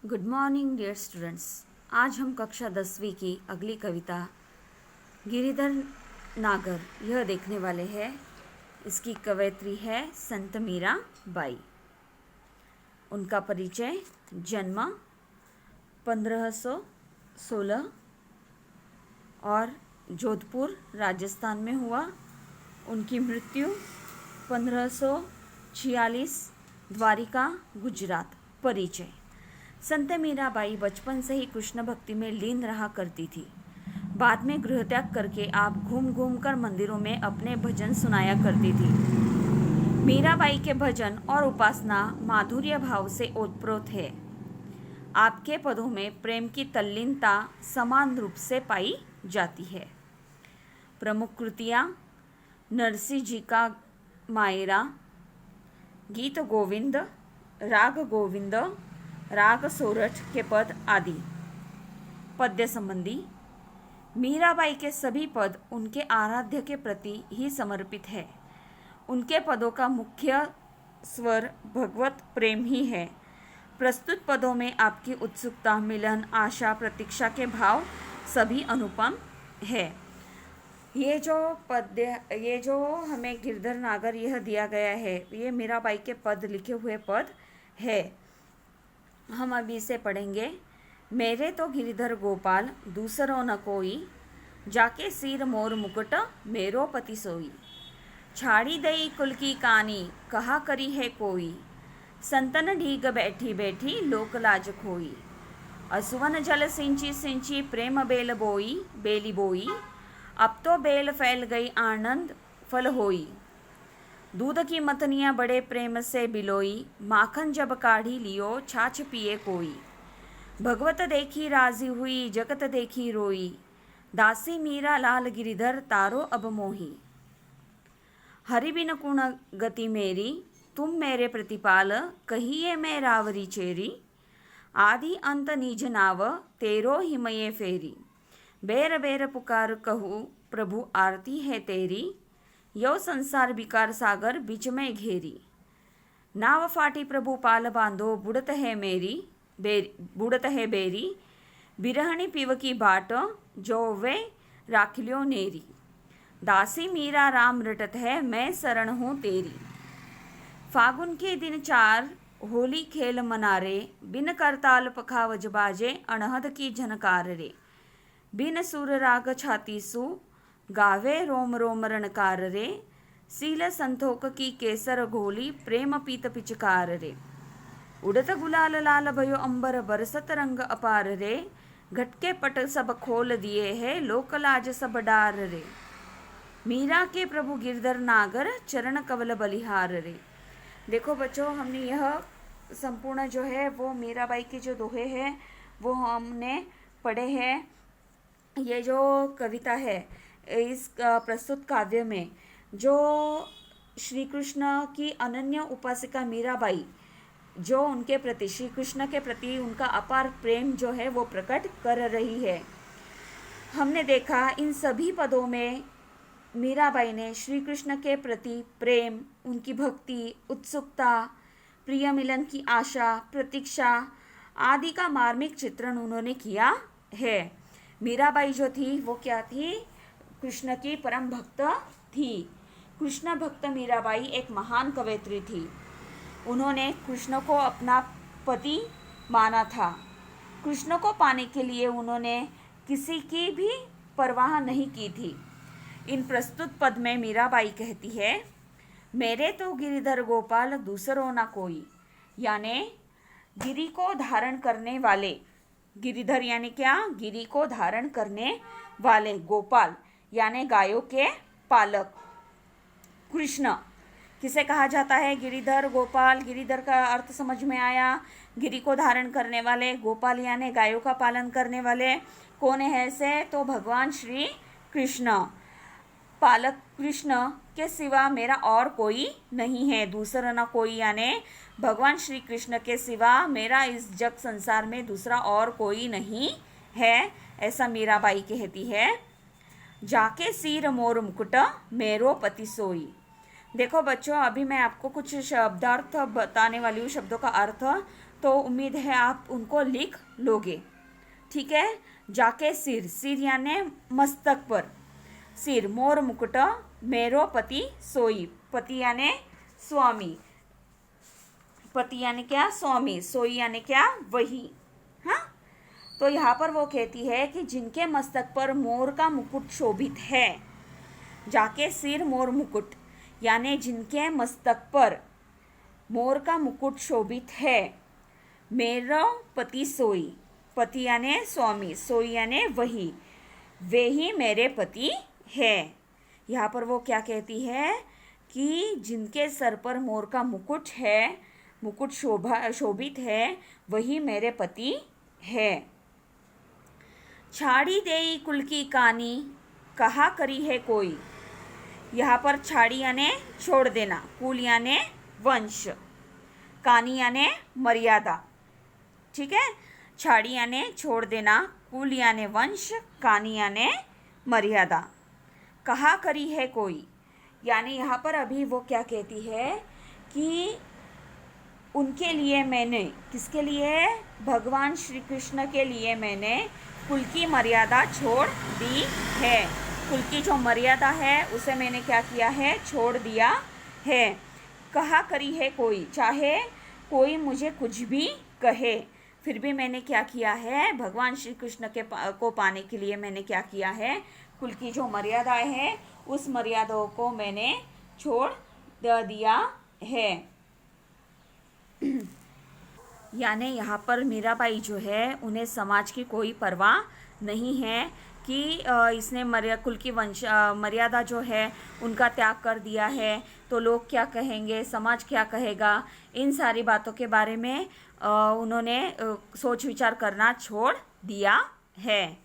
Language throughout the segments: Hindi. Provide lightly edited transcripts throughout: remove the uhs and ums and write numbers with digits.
Good morning dear students. आज हम कक्षा 10वीं की अगली कविता गिरिधर नागर यह देखने वाले हैं। इसकी कवयित्री है संत मीरा बाई। उनका परिचय: जन्म 1516 और जोधपुर राजस्थान में हुआ। उनकी मृत्यु 1546 द्वारिका गुजरात। परिचय: संत मीराबाई बचपन से ही कृष्ण भक्ति में लीन रहा करती थी। बाद में गृहत्याग करके आप घूम घूम कर मंदिरों में अपने भजन सुनाया करती थी। मीराबाई के भजन और उपासना माधुर्य भाव से ओतप्रोत है। आपके पदों में प्रेम की तल्लीनता समान रूप से पाई जाती है। प्रमुख कृतियाँ: नरसिंह जी का मायरा, गीत गोविंद, राग गोविंद, राग सोरठ के पद आदि। पद्य संबंधी: मीराबाई के सभी पद उनके आराध्य के प्रति ही समर्पित है। उनके पदों का मुख्य स्वर भगवत प्रेम ही है। प्रस्तुत पदों में आपकी उत्सुकता, मिलन, आशा, प्रतीक्षा के भाव सभी अनुपम है। ये जो हमें गिरधर नागर यह दिया गया है, ये मीराबाई के पद लिखे हुए पद है। हम अभी इसे पढ़ेंगे। मेरे तो गिरिधर गोपाल दूसरों न कोई, जाके सिर मोर मुकुट मेरो पति सोई। छाड़ी दई कुल की कानी, कहा करी है कोई, संतन ढीग बैठी बैठी लोक लाज खोई। असुवन जल सिंची सिंची प्रेम बेल बोई बेली बोई, अब तो बेल फैल गई आनंद फल होई। दूध की मतनियाँ बड़े प्रेम से बिलोई, माखन जब काढ़ी लियो छाछ पिए कोई। भगवत देखी राजी हुई, जगत देखी रोई, दासी मीरा लाल गिरिधर तारो अब मोही। हरि बिन कुण गति मेरी, तुम मेरे प्रतिपाल, कहिए मैं रावरी चेरी। आदि अंत निज नाव, तेरो हिमये फेरी। बेर बेर पुकार कहूँ, प्रभु आरती है तेरी। यो संसार विकार सागर बीच में घेरी। नाव फाटी प्रभु पाल बांधो, बुड़त है बेरी। बिरहणी पीव की बाट, जो वे राखिल्यो नेरी। दासी मीरा राम रटत है, मैं शरण हूँ तेरी। फागुन के दिन 4 होली खेल मनारे, बिन करताल पखावज बाजे अणहद की झनकार रे। बिन सुर राग छाती सु, गावे रोम रोम रणकार रे। सील संतोक की केसर घोली, प्रेम पीत पिचकार रे। उड़त गुलाल लाल भयो अंबर, बरसत रंग अपार रे। घटके पट सब खोल दिए है, लोकलाज सब डार रे। मीरा के प्रभु गिरधर नागर, चरण कवल बलिहार रे। देखो बच्चों, हमने यह संपूर्ण जो है वो मीराबाई के जो दोहे हैं वो हमने पढ़े हैं। ये जो कविता है, इस प्रस्तुत काव्य में जो श्री कृष्ण की अनन्य उपासिका मीराबाई जो उनके प्रति, श्री कृष्ण के प्रति उनका अपार प्रेम जो है वो प्रकट कर रही है। हमने देखा इन सभी पदों में मीराबाई ने श्री कृष्ण के प्रति प्रेम, उनकी भक्ति, उत्सुकता, प्रिय मिलन की आशा, प्रतीक्षा आदि का मार्मिक चित्रण उन्होंने किया है। मीराबाई जो थी वो क्या थी? कृष्ण की परम भक्त थी। कृष्ण भक्त मीराबाई एक महान कवयित्री थी। उन्होंने कृष्ण को अपना पति माना था। कृष्ण को पाने के लिए उन्होंने किसी की भी परवाह नहीं की थी। इन प्रस्तुत पद में मीराबाई कहती है, मेरे तो गिरिधर गोपाल दूसरों ना कोई, यानी गिरि को धारण करने वाले, गिरिधर यानी क्या? गिरि को धारण करने वाले, गोपाल यानी गायों के पालक। कृष्ण किसे कहा जाता है? गिरिधर, गोपाल। गिरिधर का अर्थ समझ में आया, गिरि को धारण करने वाले। गोपाल यानी गायों का पालन करने वाले। कौन है ऐसे? तो भगवान श्री कृष्ण। पालक कृष्ण के सिवा मेरा और कोई नहीं है, दूसरा ना कोई, यानी भगवान श्री कृष्ण के सिवा मेरा इस जग संसार में दूसरा और कोई नहीं है, ऐसा मीराबाई कहती है। जाके सिर मोर मुकुट मेरो पति सोई। देखो बच्चों, अभी मैं आपको कुछ शब्दार्थ बताने वाली हूँ, शब्दों का अर्थ। तो उम्मीद है आप उनको लिख लोगे। ठीक है। जाके सिर, सिर यानी मस्तक पर, सिर मोर मुकुट मेरो पति सोई, पति यानी स्वामी, पति यानी क्या स्वामी, सोई यानी क्या वही। हाँ, तो यहाँ पर वो कहती है कि जिनके मस्तक पर मोर का मुकुट शोभित है, जाके सिर मोर मुकुट यानी जिनके मस्तक पर मोर का मुकुट शोभित है, मेरो पति सोई, पति यानी स्वामी, सोई यानी वही, वे ही मेरे पति है। यहाँ पर वो क्या कहती है कि जिनके सर पर मोर का मुकुट है, मुकुट शोभित है, वही मेरे पति है। छाड़ी देई कुल की कानी कहा करी है कोई। यहाँ पर छाड़ी यानी छोड़ देना, कुल यानी वंश, कानी यानी मर्यादा। ठीक है। छाड़ी यानी छोड़ देना, कुल यानी वंश, कानी यानी मर्यादा। कहा करी है कोई यानी यहाँ पर अभी वो क्या कहती है कि उनके लिए मैंने, किसके लिए, भगवान श्री कृष्ण के लिए मैंने कुल की मर्यादा छोड़ दी है। कुल की जो मर्यादा है उसे मैंने क्या किया है, छोड़ दिया है। कहा करी है कोई, चाहे कोई मुझे कुछ भी कहे, फिर भी मैंने क्या किया है, भगवान श्री कृष्ण को पाने के लिए मैंने क्या किया है, कुल की जो मर्यादाएं हैं उस मर्यादाओं को मैंने छोड़ दिया है। यानी यहाँ पर मीराबाई जो है उन्हें समाज की कोई परवाह नहीं है कि इसने कुल की मर्यादा जो है उनका त्याग कर दिया है तो लोग क्या कहेंगे, समाज क्या कहेगा, इन सारी बातों के बारे में उन्होंने सोच विचार करना छोड़ दिया है।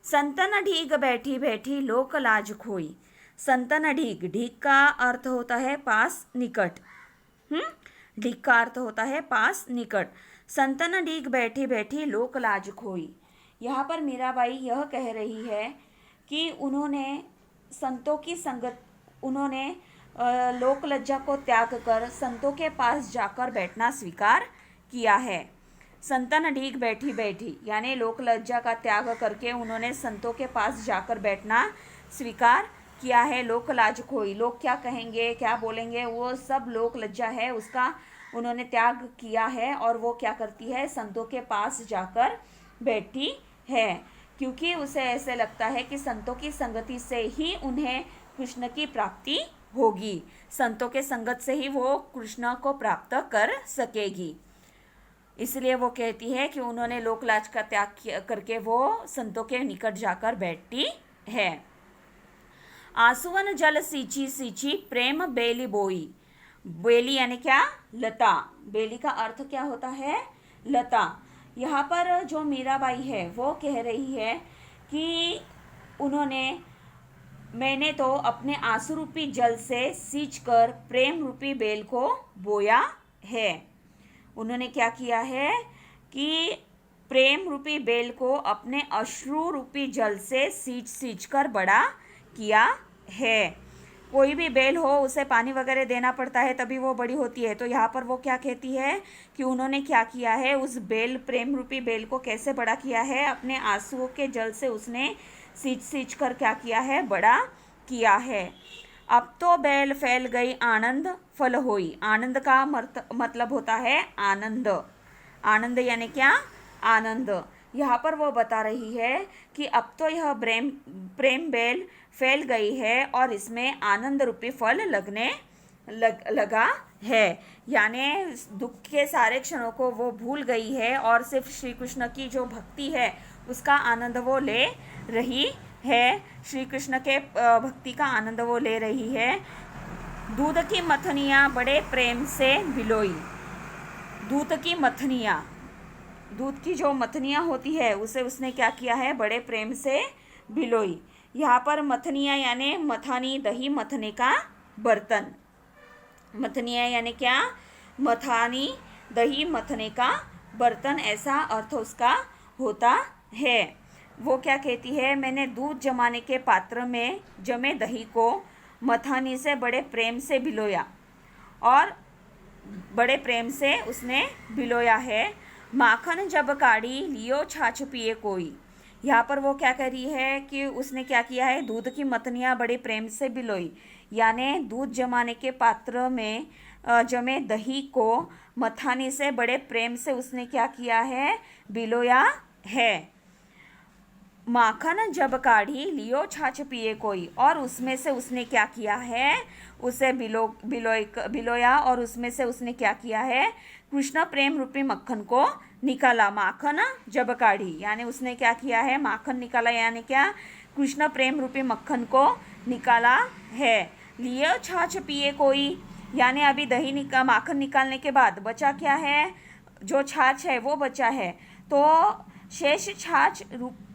संतन ढीग बैठी बैठी लोक लाज खोई। संतन ढीग, ढीग का अर्थ होता है पास, निकट। ढीग का अर्थ होता है पास, निकट। संतन ढीग बैठी बैठी लोक लाज खोई। यहाँ पर मीराबाई यह कह रही है कि उन्होंने संतों की संगत, उन्होंने लोक लज्जा को त्याग कर संतों के पास जाकर बैठना स्वीकार किया है। संतन ढीग बैठी बैठी यानी लोक लज्जा का त्याग करके उन्होंने संतों के पास जाकर बैठना स्वीकार किया है। लोक लाज खोई, लोग क्या कहेंगे, क्या बोलेंगे, वो सब लोक लज्जा है उसका उन्होंने त्याग किया है और वो क्या करती है, संतों के पास जाकर बैठती है, क्योंकि उसे ऐसे लगता है कि संतों की संगति से ही उन्हें कृष्ण की प्राप्ति होगी, संतों के संगत से ही वो कृष्ण को प्राप्त कर सकेगी। इसलिए वो कहती है कि उन्होंने लोकलाज का त्याग करके वो संतों के निकट जाकर बैठती है। आंसुवन जल सींची सींची प्रेम बेली बोई। बेली यानी क्या, लता। बेली का अर्थ क्या होता है, लता। यहाँ पर जो मीराबाई है वो कह रही है कि मैंने तो अपने आंसू रूपी जल से सींचकर प्रेम रूपी बेल को बोया है। उन्होंने क्या किया है कि प्रेम रूपी बेल को अपने अश्रु रूपी जल से सींच कर बड़ा किया है। कोई भी बेल हो उसे पानी वगैरह देना पड़ता है तभी वो बड़ी होती है। तो यहाँ पर वो क्या कहती है कि उन्होंने क्या किया है, उस बेल, प्रेम रूपी बेल को कैसे बड़ा किया है, अपने आंसुओं के जल से उसने सींच कर क्या किया है, बड़ा किया है। अब तो बेल फैल गई आनंद फल होई। आनंद का मतलब होता है आनंद। आनंद यानी क्या, आनंद। यहाँ पर वो बता रही है कि अब तो यह प्रेम बेल फैल गई है और इसमें आनंद रूपी फल लगने लगा है। यानी दुख के सारे क्षणों को वो भूल गई है और सिर्फ श्री कृष्ण की जो भक्ति है उसका आनंद वो ले रही है। श्री कृष्ण के भक्ति का आनंद वो ले रही है। दूध की मथनियाँ बड़े प्रेम से बिलोई। दूध की मथनियाँ, दूध की जो मथनियाँ होती है उसे उसने क्या किया है, बड़े प्रेम से बिलोई। यहाँ पर मथनियाँ यानी मथानी, दही मथने का बर्तन। मथनियाँ यानी क्या, मथानी, दही मथने का बर्तन, ऐसा अर्थ उसका होता है। वो क्या कहती है, मैंने दूध जमाने के पात्र में जमे दही को मथानी से बड़े प्रेम से भिलोया और बड़े प्रेम से उसने बिलोया है। माखन जब काढ़ी लियो छाछ पिए कोई। यहाँ पर वो क्या कह रही है कि उसने क्या किया है, दूध की मतनियाँ बड़े प्रेम से बिलोई, यानी दूध जमाने के पात्र में जमे दही को मथाने से बड़े प्रेम से उसने क्या किया है, बिलोया है। माखन जब काढ़ी लियो छाछ पिए कोई, और उसमें से उसने क्या किया है, उसे बिलोया और उसमें से उसने क्या किया है, कृष्ण प्रेम रूपी मक्खन को निकाला। माखन जब काढ़ी यानी उसने क्या किया है, माखन निकाला, यानी क्या, कृष्ण प्रेम रूपी मक्खन को निकाला है। लियो छाछ पिए कोई, यानी अभी दही माखन निकालने के बाद बचा क्या है, जो छाछ है वो बचा है, तो शेष छाछ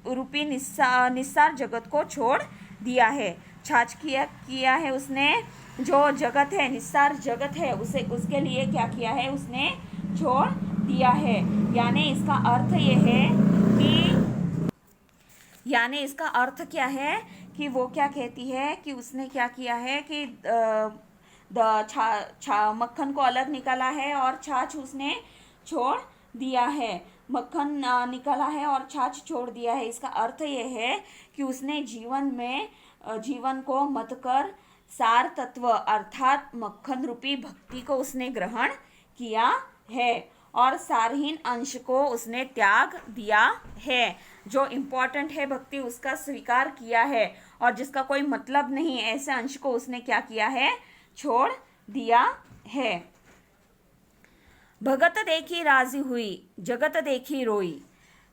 रूपी निस्सार जगत को छोड़ दिया है। छाछ किया है उसने, जो जगत है, निस्सार जगत है, उसे उसके लिए क्या किया है, उसने छोड़ दिया है। यानी इसका अर्थ ये है कि, यानी इसका अर्थ क्या है कि वो क्या कहती है कि उसने क्या किया है कि मक्खन को अलग निकाला है और छाछ उसने छोड़ दिया है। मक्खन निकाला है और छाछ छोड़ दिया है। इसका अर्थ ये है कि उसने जीवन को मत कर सार तत्व अर्थात मक्खन रूपी भक्ति को उसने ग्रहण किया है और सारहीन अंश को उसने त्याग दिया है। जो इम्पोर्टेंट है भक्ति उसका स्वीकार किया है और जिसका कोई मतलब नहीं, ऐसे अंश को उसने क्या किया है, छोड़ दिया है। भगत देखी राजी हुई, जगत देखी रोई।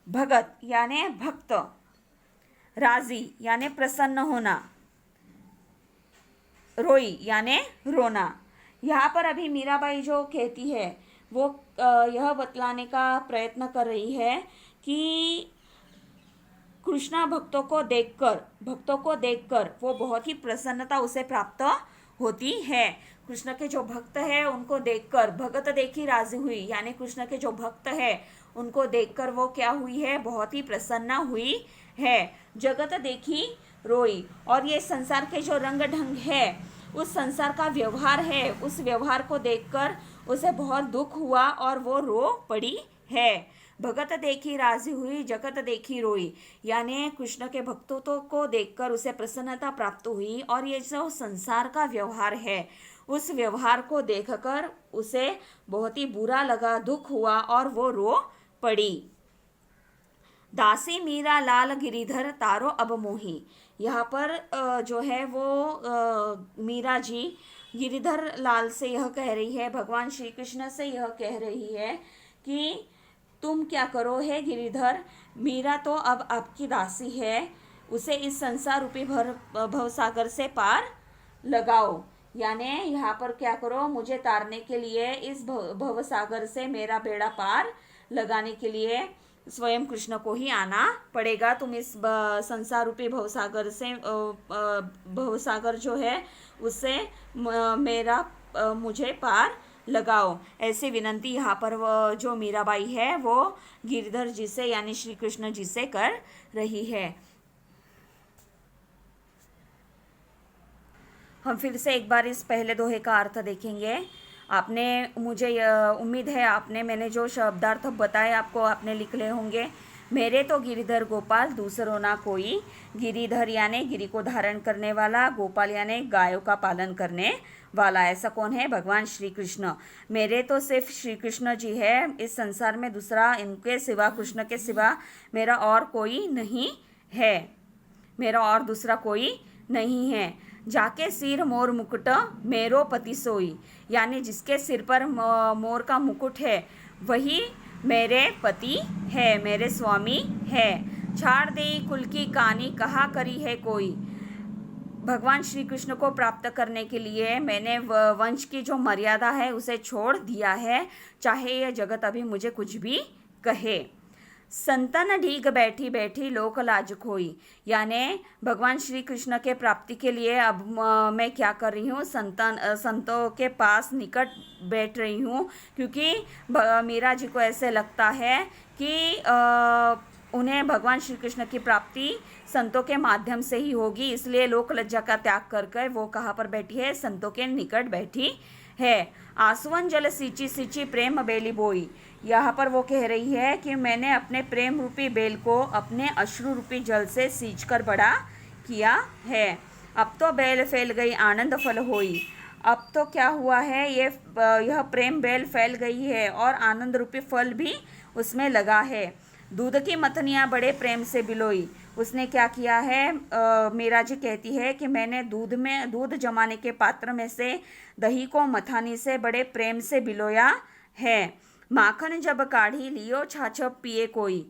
भगत यानी भक्त, राजी यानी प्रसन्न होना, रोई यानी रोना। यहाँ पर अभी मीराबाई जो कहती है वो यह बतलाने का प्रयत्न कर रही है कि कृष्णा भक्तों को देखकर वो बहुत ही प्रसन्नता उसे प्राप्त होती है। कृष्ण के जो भक्त है उनको देखकर, भगत देखी राजी हुई, यानी कृष्ण के जो भक्त है उनको देखकर वो क्या हुई है, बहुत ही प्रसन्न हुई है। जगत देखी रोई, और ये संसार के जो रंग ढंग है, उस संसार का व्यवहार है, उस व्यवहार को देखकर उसे बहुत दुख हुआ और वो रो पड़ी है। भगत देखी राजी हुई, जगत देखी रोई, यानी कृष्ण के भक्तों को देखकर उसे प्रसन्नता प्राप्त हुई और ये जो संसार का व्यवहार है उस व्यवहार को देखकर उसे बहुत ही बुरा लगा, दुख हुआ और वो रो पड़ी। दासी मीरा लाल गिरिधर तारो अब मोही। यहाँ पर जो है वो मीरा जी गिरिधर लाल से यह कह रही है, भगवान श्री कृष्ण से यह कह रही है कि तुम क्या करो है गिरिधर, मीरा तो अब आपकी दासी है, उसे इस संसार रूपी भवसागर से पार लगाओ। यानी यहाँ पर क्या करो, मुझे तारने के लिए इस भवसागर से मेरा बेड़ा पार लगाने के लिए स्वयं कृष्ण को ही आना पड़ेगा। तुम इस संसार रूपी भवसागर से भवसागर जो है उससे मुझे पार लगाओ, ऐसी विनंती यहाँ पर वो जो मीराबाई है वो गिरधर जी से यानी श्री कृष्ण जी से कर रही है। हम फिर से एक बार इस पहले दोहे का अर्थ देखेंगे। आपने, मुझे उम्मीद है आपने, मैंने जो शब्दार्थ बताए आपको आपने लिख ले होंगे। मेरे तो गिरिधर गोपाल दूसरों ना कोई। गिरिधर यानी गिरि को धारण करने वाला, गोपाल यानी गायों का पालन करने वाला। ऐसा कौन है? भगवान श्री कृष्ण। मेरे तो सिर्फ श्री कृष्ण जी है, इस संसार में दूसरा इनके सिवा, कृष्ण के सिवा मेरा और कोई नहीं है, मेरा और दूसरा कोई नहीं है। जाके सिर मोर मुकुट मेरो पति सोई, यानी जिसके सिर पर मोर का मुकुट है वही मेरे पति है, मेरे स्वामी है। छाड़ दे कुल की कहानी कहा करी है कोई। भगवान श्री कृष्ण को प्राप्त करने के लिए मैंने वंश की जो मर्यादा है उसे छोड़ दिया है, चाहे यह जगत अभी मुझे कुछ भी कहे। संतन ढीग बैठी बैठी लोक लाज खोई, यानी भगवान श्री कृष्ण के प्राप्ति के लिए अब मैं क्या कर रही हूँ, संतों के पास निकट बैठ रही हूँ, क्योंकि मीरा जी को ऐसे लगता है कि उन्हें भगवान श्री कृष्ण की प्राप्ति संतों के माध्यम से ही होगी, इसलिए लोक लज्जा का त्याग करके वो कहाँ पर बैठी है, संतों के निकट बैठी है। आंसुअन जल सींची सींची प्रेम बेली बोई। यहाँ पर वो कह रही है कि मैंने अपने प्रेम रूपी बेल को अपने अश्रु रूपी जल से सींच कर बड़ा किया है। अब तो बेल फैल गई आनंद फल होई। अब तो क्या हुआ है, यह प्रेम बेल फैल गई है और आनंद रूपी फल भी उसमें लगा है। दूध की मथनियाँ बड़े प्रेम से बिलोई। उसने क्या किया है, मीरा जी कहती है कि मैंने दूध जमाने के पात्र में से दही को मथानी से बड़े प्रेम से बिलोया है। माखन जब काढ़ी लियो छाछ पिए कोई।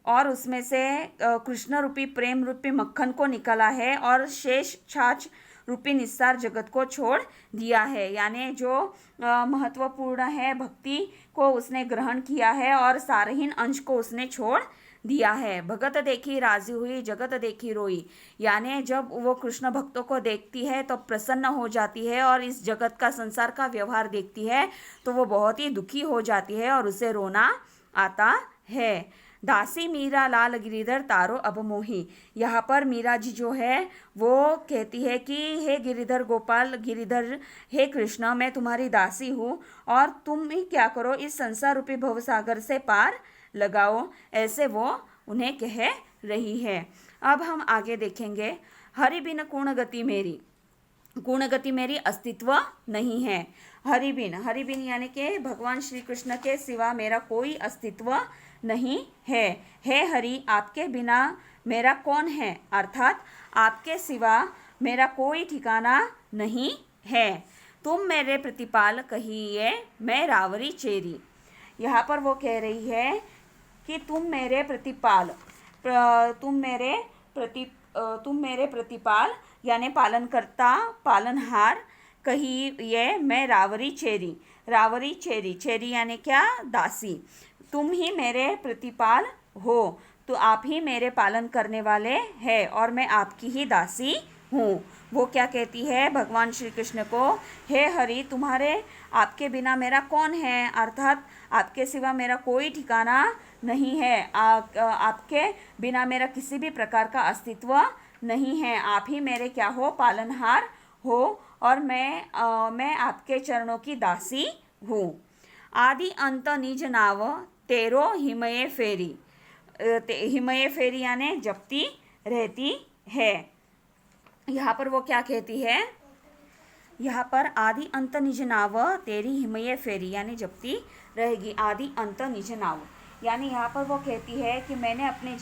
और उसमें से कृष्ण रूपी प्रेम रूपी मक्खन को निकाला है और शेष छाछ रूपी निस्सार जगत को छोड़ दिया है। यानी जो महत्वपूर्ण है भक्ति को उसने ग्रहण किया है और सारहीन अंश को उसने छोड़ दिया है। भगत देखी राजी हुई जगत देखी रोई। यानी जब वो कृष्ण भक्तों को देखती है तो प्रसन्न हो जाती है और इस जगत का संसार का व्यवहार देखती है तो वो बहुत ही दुखी हो जाती है और उसे रोना आता है। दासी मीरा लाल गिरिधर तारो अब मोही। यहाँ पर मीरा जी जो है वो कहती है कि हे गिरिधर गोपाल, गिरिधर हे कृष्ण, मैं तुम्हारी दासी हूँ और तुम ही क्या करो, इस संसार रूपी भवसागर से पार लगाओ, ऐसे वो उन्हें कह रही है। अब हम आगे देखेंगे। हरि बिन पूर्ण गति मेरी। पूर्ण गति मेरी अस्तित्व नहीं है। हरि बिन यानी कि भगवान श्री कृष्ण के सिवा मेरा कोई अस्तित्व नहीं है। हे हरि, आपके बिना मेरा कौन है, अर्थात आपके सिवा मेरा कोई ठिकाना नहीं है। तुम मेरे प्रतिपाल कहिए मैं रावरी चेरी। यहाँ पर वो कह रही है कि तुम मेरे प्रतिपाल, तुम मेरे प्रतिपाल यानी पालनकर्ता, पालनहार कहिए मैं रावरी चेरी। रावरी चेरी, चेरी यानी क्या, दासी। तुम ही मेरे प्रतिपाल हो, तो आप ही मेरे पालन करने वाले हैं और मैं आपकी ही दासी हूँ। वो क्या कहती है भगवान श्री कृष्ण को, हे हरि, आपके बिना मेरा कौन है, अर्थात आपके सिवा मेरा कोई ठिकाना नहीं है। आपके बिना मेरा किसी भी प्रकार का अस्तित्व नहीं है। आप ही मेरे क्या हो, पालनहार हो और मैं आपके चरणों की दासी हूँ। आदि अंत निज नाव तेरो हिमये फेरी। हिमये फेरी यानी जपती रहती है। यहाँ पर वो क्या कहती है, यहाँ पर आदि अंत निज नाव तेरी हिमये फेरी यानी जपती रहेगी। आदि अंत निज नाव यानी यहाँ पर वो कहती है कि मैंने अपने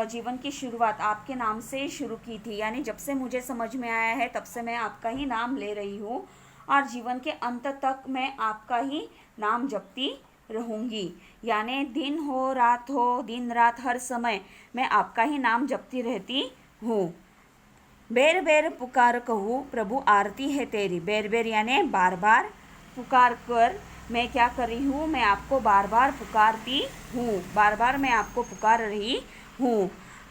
जीवन की शुरुआत आपके नाम से शुरू की थी। यानी जब से मुझे समझ में आया है तब से मैं आपका ही नाम ले रही हूँ और जीवन के अंत तक मैं आपका ही नाम जपती रहूँगी। यानी दिन हो रात हो, दिन रात हर समय मैं आपका ही नाम जपती रहती हूँ। बेर बेर पुकार कहूँ प्रभु आरती है तेरी। बेर बेर यानी बार बार पुकार कर मैं क्या कर रही हूँ, मैं आपको बार बार पुकारती हूँ, बार बार मैं आपको पुकार रही हूँ।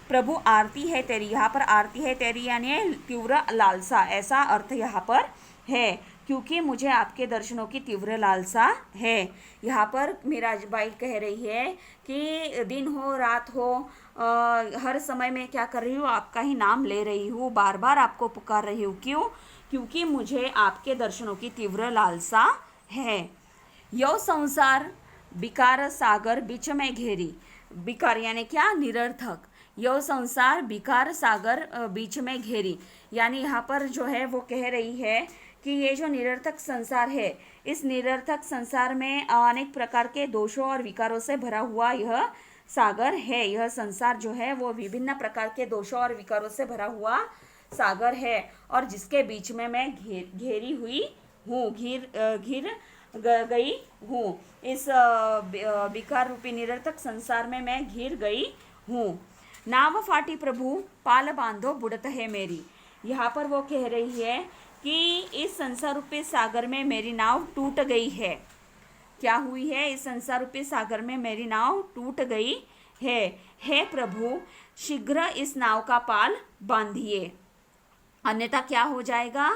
प्रभु आरती है तेरी, यहाँ पर आरती है तेरी यानी तीव्र लालसा, ऐसा अर्थ यहाँ पर है, क्योंकि मुझे आपके दर्शनों की तीव्र लालसा है। यहाँ पर मीराबाई कह रही है कि दिन हो रात हो, हर समय मैं क्या कर रही हूँ, आपका ही नाम ले रही हूँ, बार बार आपको पुकार रही हूँ। क्यों? क्योंकि मुझे आपके दर्शनों की तीव्र लालसा है। यो संसार बिकार सागर बीच में घेरी। बिकार यानी क्या, निरर्थक। यो संसार बिकार सागर बीच में घेरी यानी यहाँ पर जो है वो कह रही है कि ये जो निरर्थक संसार है, इस निरर्थक संसार में अनेक प्रकार के दोषों और विकारों से भरा हुआ यह सागर है। यह संसार जो है वो विभिन्न प्रकार के दोषों और विकारों से भरा हुआ सागर है और जिसके बीच में मैं घेरी हुई हूँ, घिर गई हूँ। इस विकार रूपी निरर्थक संसार में मैं घिर गई हूँ। नाव फाटी प्रभु पाल बांधो बुड़त है मेरी। यहाँ पर वो कह रही है कि इस संसार रूपी सागर में मेरी नाव टूट गई है। क्या हुई है? इस संसार रूपी सागर में मेरी नाव टूट गई है। हे प्रभु, शीघ्र इस नाव का पाल बांधिए, अन्यथा क्या हो जाएगा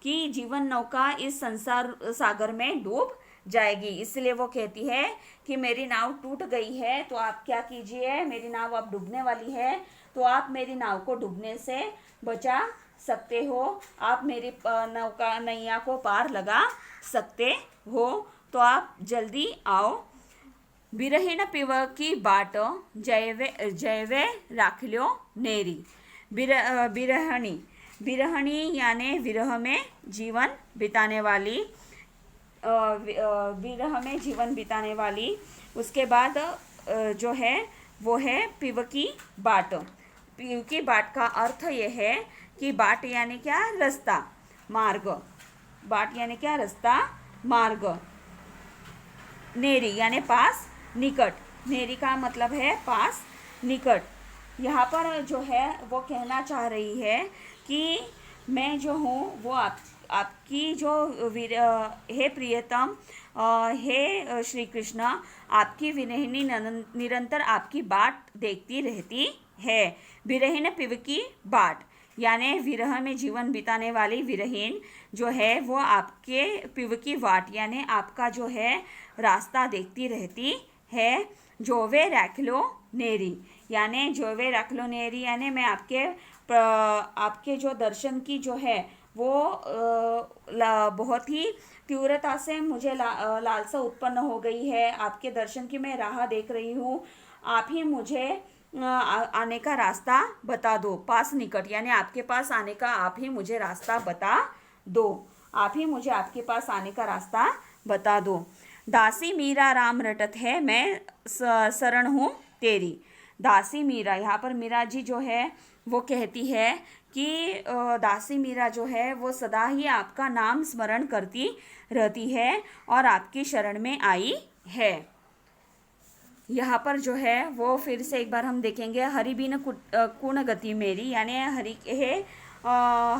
कि जीवन नौका इस संसार सागर में डूब जाएगी। इसलिए वो कहती है कि मेरी नाव टूट गई है, तो आप क्या कीजिए, मेरी नाव अब डूबने वाली है, तो आप मेरी नाव को डूबने से बचा सकते हो, आप मेरी नौका नैया को पार लगा सकते हो, तो आप जल्दी आओ। बिरहीण पिवकी बाट जयवे राखल्यो नेरी। बिरहणी, बिरहणी यानी विरह में जीवन बिताने वाली, विरह में जीवन बिताने वाली। उसके बाद जो है वो है पिवकी बाट। पिवकी बाट का अर्थ ये है कि बाट यानी क्या, रास्ता, मार्ग। बाट यानी क्या, रास्ता, मार्ग। नेरी यानी पास, निकट। नेरी का मतलब है पास, निकट। यहाँ पर जो है वो कहना चाह रही है कि मैं जो हूँ वो आपकी जो हे प्रियतम, हे श्री कृष्ण, आपकी विरहिणी निरंतर आपकी बाट देखती रहती है। विरहीन पिवकी बाट यानी विरह में जीवन बिताने वाली विरहीन जो है वो आपके पिवकी बाट यानी आपका जो है रास्ता देखती रहती है। जोवे रखलो नेरी यानी जोवे रखलो नेरी यानी मैं आपके जो दर्शन की जो है वो बहुत ही तीव्रता से मुझे लालसा उत्पन्न हो गई है। आपके दर्शन की मैं राह देख रही हूँ, आप ही मुझे आने का रास्ता बता दो। पास, निकट यानी आपके पास आने का आप ही मुझे रास्ता बता दो, आप ही मुझे आपके पास आने का रास्ता बता दो। दासी मीरा राम रटत है, मैं शरण हूँ तेरी। दासी मीरा, यहाँ पर मीरा जी जो है वो कहती है कि दासी मीरा जो है वो सदा ही आपका नाम स्मरण करती रहती है और आपकी शरण में आई है। यहाँ पर जो है वो फिर से एक बार हम देखेंगे। हरि बिन कुण गति मेरी यानी हरि है,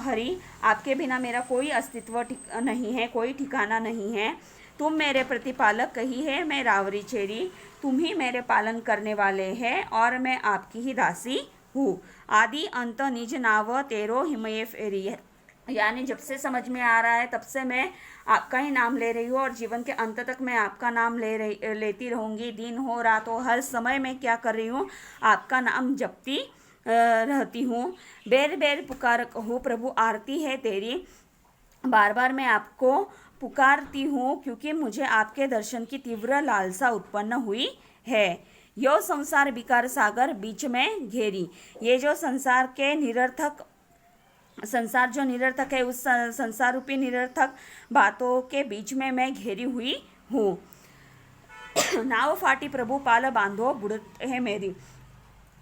हरि आपके बिना मेरा कोई अस्तित्व नहीं है, कोई ठिकाना नहीं है। तुम मेरे प्रतिपालक कही है, मैं रावरी चेरी, तुम ही मेरे पालन करने वाले हैं और मैं आपकी ही दासी हूँ। आदि अंत निज नाव तेरो हिमये फेरी है यानी जब से समझ में आ रहा है तब से मैं आपका ही नाम ले रही हूँ और जीवन के अंत तक मैं आपका नाम लेती रहूँगी। दिन हो रात हो हर समय मैं क्या कर रही हूँ, आपका नाम जपती रहती हूँ। बेर बेर पुकार कहूँ प्रभु आरती है तेरी, बार बार मैं आपको पुकारती हूँ क्योंकि मुझे आपके दर्शन की तीव्र लालसा उत्पन्न हुई है। यो संसार विकार सागर बीच में घेरी, ये जो संसार के निरर्थक, संसार जो निरर्थक है उस संसार रूपी निरर्थक बातों के बीच में मैं घेरी हुई हूँ। नाव फाटी प्रभु पाल बांधो बुड़त है मेरी,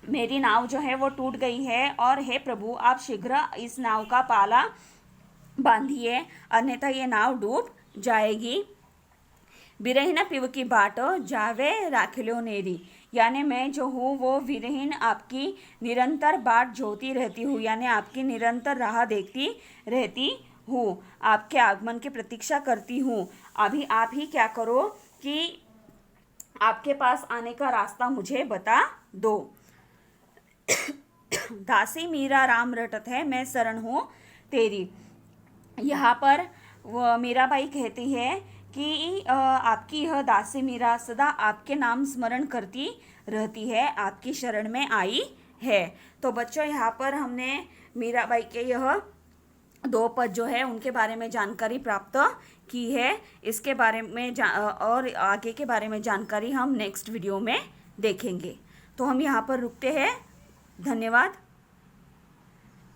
मेरी नाव जो है वो टूट गई है और हे प्रभु आप शीघ्र इस नाव का पाला बांधिए अन्यथा ये नाव डूब जाएगी। बिरहीन पिवकी बाट जावे राखिलो नेरी यानी मैं जो हूँ वो विरहीन आपकी निरंतर बाट जोती रहती हूँ यानी आपकी निरंतर राह देखती रहती हूँ, आपके आगमन की प्रतीक्षा करती हूँ। अभी आप ही क्या करो कि आपके पास आने का रास्ता मुझे बता दो। दासी मीरा राम रटत है, मैं शरण हूँ तेरी। यहाँ पर मीराबाई कहती है कि आपकी यह दासी मीरा सदा आपके नाम स्मरण करती रहती है, आपकी शरण में आई है। तो बच्चों यहाँ पर हमने मीराबाई के यह 2 पद जो है उनके बारे में जानकारी प्राप्त की है। इसके बारे में और आगे के बारे में जानकारी हम नेक्स्ट वीडियो में देखेंगे। तो हम यहाँ पर रुकते हैं। धन्यवाद।